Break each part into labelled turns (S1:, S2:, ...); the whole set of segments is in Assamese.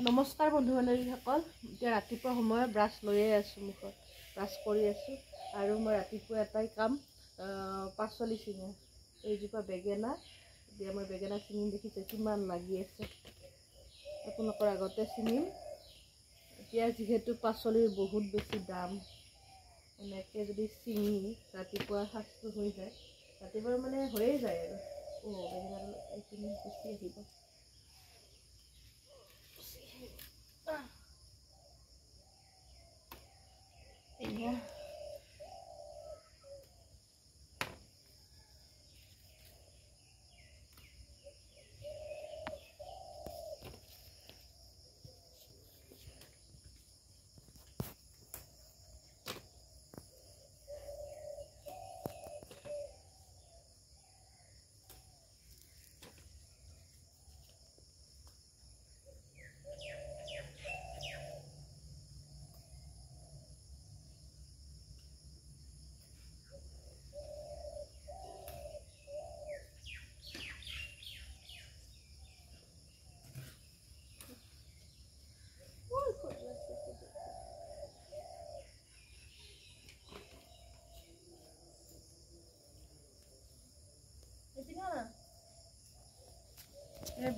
S1: নমস্কাৰ বন্ধু বান্ধৱীসকল। এতিয়া ৰাতিপুৱা সময়ত ব্ৰাছ লৈয়ে আছোঁ, মুখত ব্ৰাছ কৰি আছোঁ। আৰু মই ৰাতিপুৱা এটাই কাম, পাচলি ছিঙো। এইজোপা বেঙেনা, এতিয়া মই বেঙেনা ছিঙিম, দেখিছে কিমান লাগি আছে। আপোনালোকৰ আগতে ছিঙিম। এতিয়া যিহেতু পাচলিৰ বহুত বেছি দাম, এনেকৈ যদি ছিঙি ৰাতিপুৱা সাজটো হৈ যায়, ৰাতিপুৱা মানে হৈয়ে যায় আৰু বেঙেনাটো এইখিনি গুচি আহিব।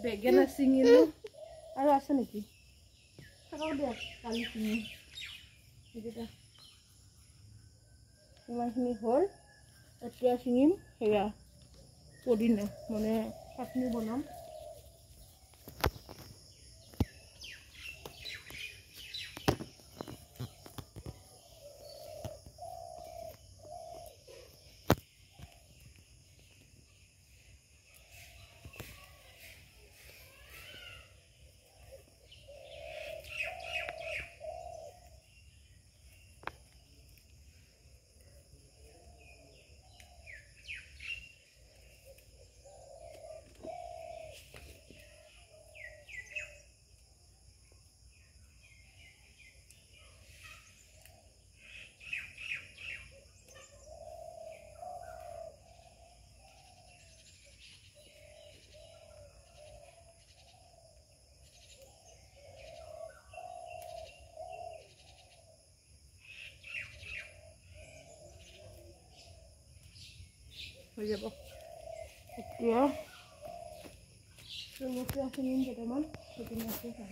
S1: বেঙেনা ছিঙিলো আৰু আছে নেকি থাকক দিয়া, কালি ছিঙিম। সেইকেইটা ইমানখিনি হ'ল, এতিয়া ছিঙিম সেয়া পদিনা, মানে চাটনি বনাম। হৈ যাব। এতিয়া জলকীয়া ছিঙিম কেইটামান, সেইখিনি আছে খাব।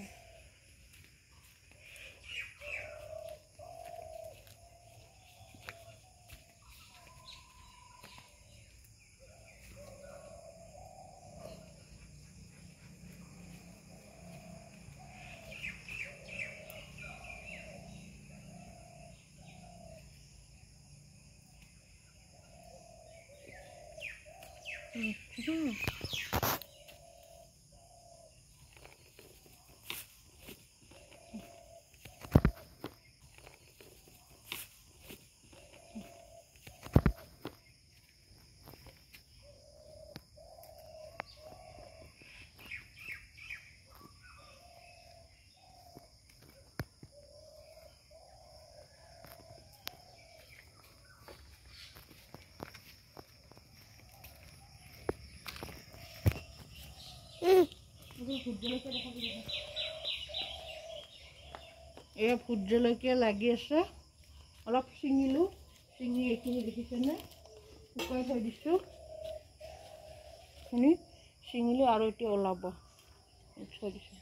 S1: এয়া ভোট জলকীয়া লাগি আছে, অলপ ছিঙিলোঁ, ছিঙি এইখিনি দেখিছেনে শুকুৱাই থৈ দিছোঁ। এইখিনি ছিঙিলোঁ আৰু এতিয়া ওলাব, থৈ দিছোঁ।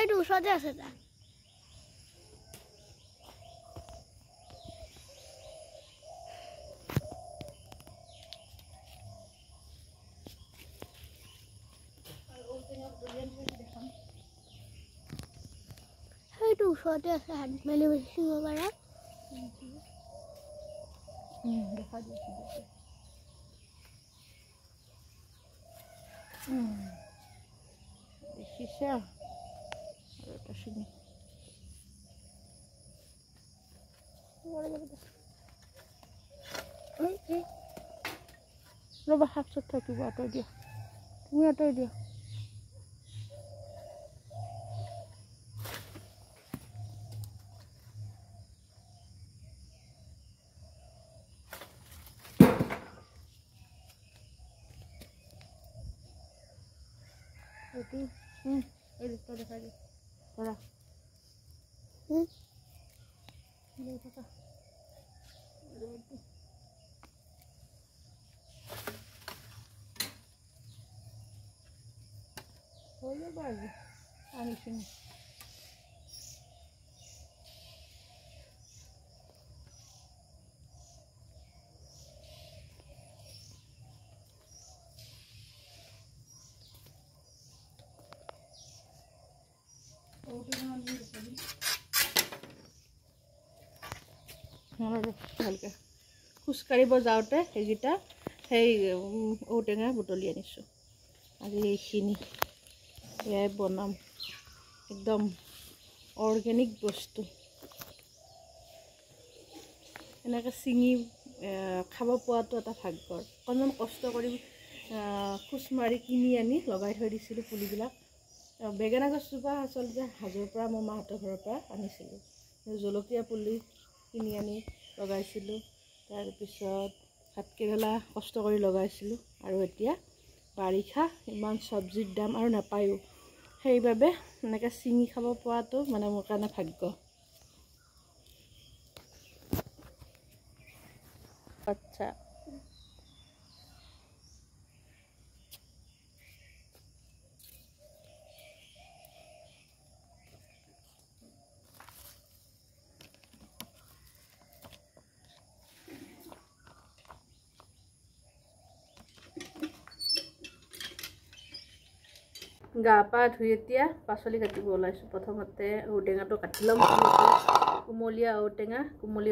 S2: এইটো ওচৰতে আছে তাৰ। সেইটো ওচৰতে আছে, হাত মেলি মেলি ছিঙিব পাৰা।
S1: দেখা দিছোঁ দেখিছা, আৰু এটা ছিঙি ৰ'বা শাক চাক থাকিব আঁতৰাই দিয়া তুমি আঁতৰাই দিয়া এইটো এই দুটা দেখাই দিয়া ধৰা লৈ থকা হৈ যাব আজি আনিখিনি ভালকৈ খোজকাঢ়িব যাওঁতে সেইকেইটা সেই ঔটেঙা বুটলি আনিছোঁ আজি এইখিনি এয়াই বনাম একদম অৰ্গেনিক বস্তু এনেকৈ ছিঙি খাব পোৱাটো এটা ভাগ্যৰ অকণমান কষ্ট কৰি খোজ মাৰি কিনি আনি লগাই থৈ দিছিলোঁ পুলিবিলাক বেঙেনা গছজোপা আচলতে হাজোৰ পৰা মোৰ মাহঁতৰ ঘৰৰ পৰা আনিছিলোঁ জলকীয়া পুলি কিনি আনি লগাইছিলোঁ তাৰপিছত ভাতকেৰেলা কষ্ট কৰি লগাইছিলোঁ আৰু এতিয়া বাৰিষা ইমান চব্জিৰ দাম আৰু নাপায়ো সেইবাবে এনেকৈ ছিঙি খাব পৰাটো মানে মোৰ কাৰণে ভাগ্য আচ্ছা গা পা ধুই এতিয়া পাচলি কাটিব ওলাইছোঁ প্ৰথমতে ঔটেঙাটো কাটি ল'ম কুমলীয়া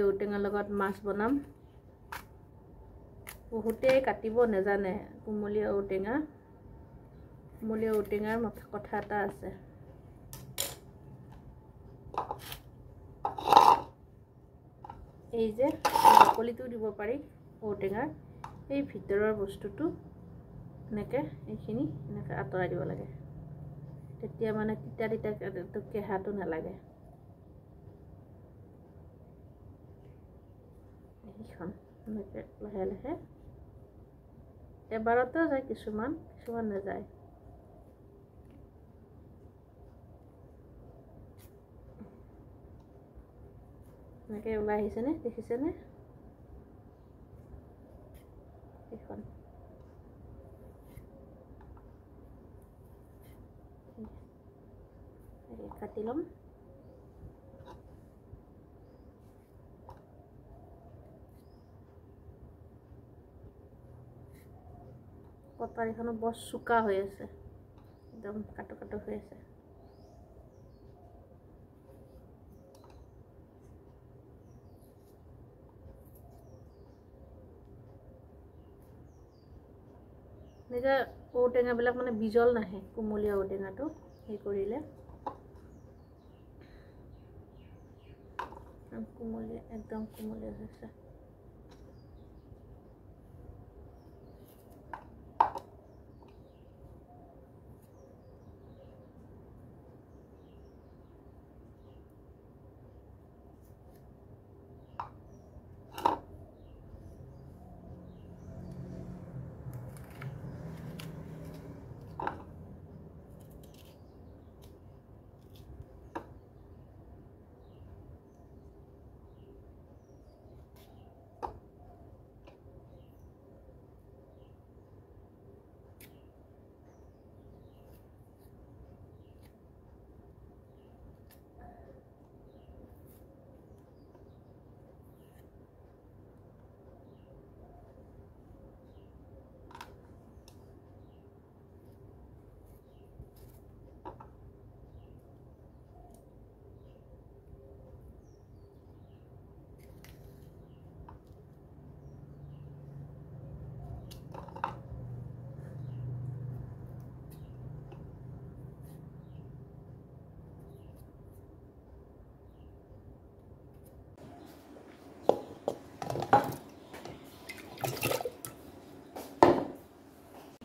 S1: ঔটেঙাৰ লগত মাছ বনাম বহুতেই কাটিব নাজানে কুমলীয়া ঔটেঙাৰ কথা এটা আছে এই যে বাকলিটো দিব পাৰি ঔটেঙাৰ এই ভিতৰৰ বস্তুটো এনেকৈ এইখিনি এনেকৈ আঁতৰাই দিব লাগে তেতিয়া মানে তিতা কেঁহাটো নালাগে এইখন এনেকৈ লাহে লাহে এবাৰতে যায় কিছুমান নাযায় এনেকৈ ওলাই আহিছেনে দেখিছেনে এইখন কাটি ল'ম কটাৰীখনো বৰ চোকা হৈ আছে একদম কাটো হৈ আছে এনেকৈ ঔটেঙাবিলাক মানে বিজল নাহে কুমলীয়া ঔটেঙাটো সেই কৰিলে একদম কুমলীয়া হৈছে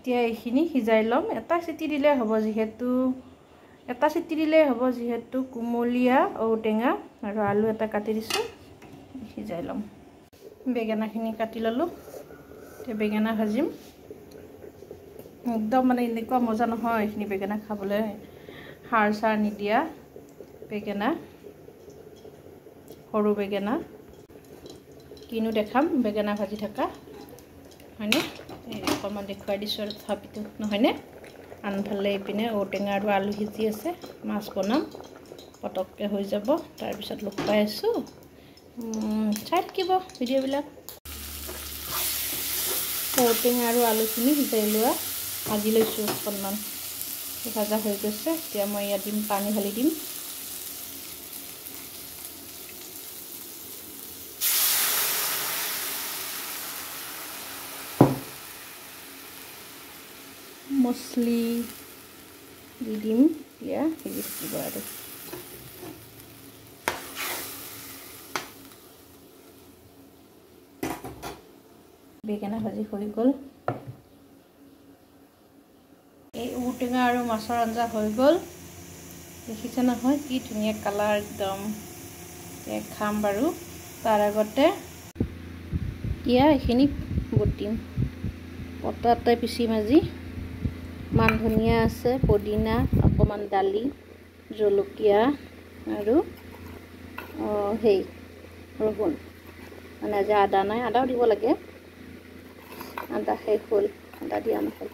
S1: এতিয়া এইখিনি সিজাই ল'ম এটা চিটি দিলে হ'ব যিহেতু কুমলীয়া ঔটেঙা আৰু আলু এটা কাটি দিছোঁ সিজাই ল'ম বেঙেনাখিনি কাটি ল'লোঁ এতিয়া বেঙেনা ভাজিম একদম মানে এনেকুৱা মজা নহয় এইখিনি বেঙেনা খাবলৈ সাৰ চাৰ নিদিয়া বেঙেনা সৰু বেঙেনা কিনো দেখাম বেঙেনা ভাজি থকা হয়নে অকণমান দেখুৱাই দিছোঁ আৰু তথাপিতো নহয়নে আনফালে এইপিনে ঔটেঙা আৰু আলু সিজি আছে মাছ বনাম পটককৈ হৈ যাব তাৰপিছত লগ পাই আছোঁ চাই থাকিব ভিডিঅ'বিলাক ঔটেঙা আৰু আলুখিনি সিজাই লোৱা ভাজি লৈছোঁ অকণমান ভাজা হৈ গৈছে এতিয়া মই ইয়াত দিম পানী ঢালি দিম মছলি দি দিম এতিয়া সিজি থাকিব আৰু বেঙেনা ভাজি হৈ গ'ল এই ঔটেঙা আৰু মাছৰ আঞ্জা হৈ গ'ল দেখিছে নহয় কি ধুনীয়া কালাৰ একদম খাম বাৰু তাৰ আগতে এতিয়া এইখিনি বটিম পটাতে পিচিম আজি মান ধনিয়া আছে পদিনা অকণমান দালি জলকীয়া আৰু সেই ৰহুন মানে আজি আদা নাই আদাও দিব লাগে আদা শেষ হ'ল আদা দিয়া নহ'ল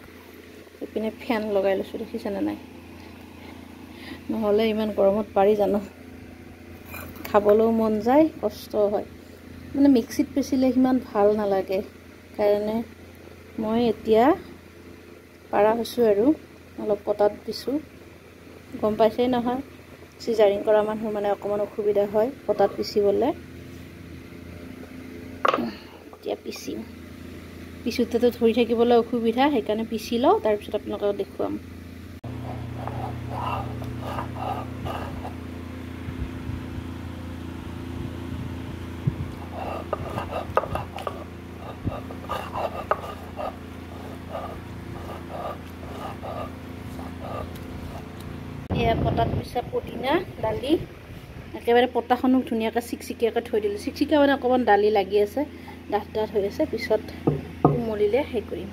S1: এইপিনে ফেন লগাই লৈছোঁ দেখিছেনে নাই নহ'লে ইমান গৰমত পাৰি জানো খাবলৈও মন যায় কষ্ট হয় মানে মিক্সিত পিচিলে সিমান ভাল নালাগে কাৰণে মই এতিয়া পাৰা হৈছোঁ আৰু অলপ পটাত দিছোঁ গম পাইছেই নহয় চিজাৰিং কৰা মানুহৰ মানে অকণমান অসুবিধা হয় পটাত পিচিবলৈ এতিয়া পিছোতেতো ধৰি থাকিবলৈ অসুবিধা সেইকাৰণে পিচি লওঁ তাৰপিছত আপোনালোকক দেখুৱাম এয়া পটাত পিছা পদিনা দালি একেবাৰে পটাখনক ধুনীয়াকৈ চিকচিকীয়াকৈ থৈ দিলোঁ চিকচিকীয়া মানে অকণমান দালি লাগি আছে ডাঠ ডাঠ হৈ আছে পিছত কোমলিলে সেই কৰিম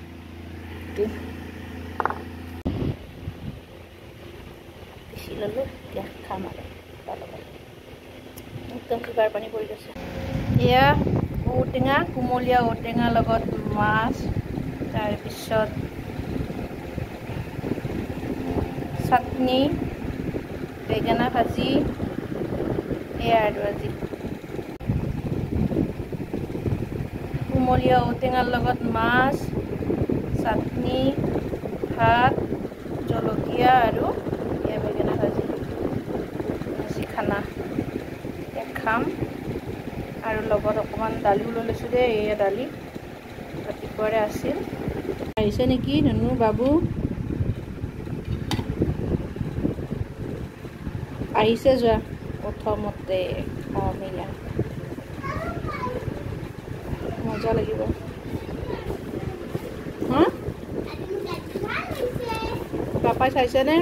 S1: পিচি ল'লোঁ এতিয়া খাম আৰু একদম কিবাৰ পানী পৰি গৈছে এয়া ঔটেঙা কোমলীয়া ঔটেঙাৰ লগত মাছ তাৰপিছত চাটনি বেঙেনা ভাজি এয়া আৰু আজি কুমলীয়া ঔটেঙাৰ লগত মাছ চাটনি ভাত জলকীয়া আৰু এয়া বেঙেনা ভাজি আজি খানা এতিয়া খাম আৰু লগত অকণমান দালিও লৈ লৈছোঁ দেই এয়া দালি ৰাতিপুৱাৰে আছিল আহিছে নেকি ধনু বাবু আহিছে যোৱা প্ৰথমতে মিলা মজা লাগিব হা পাপাই চাইছেনে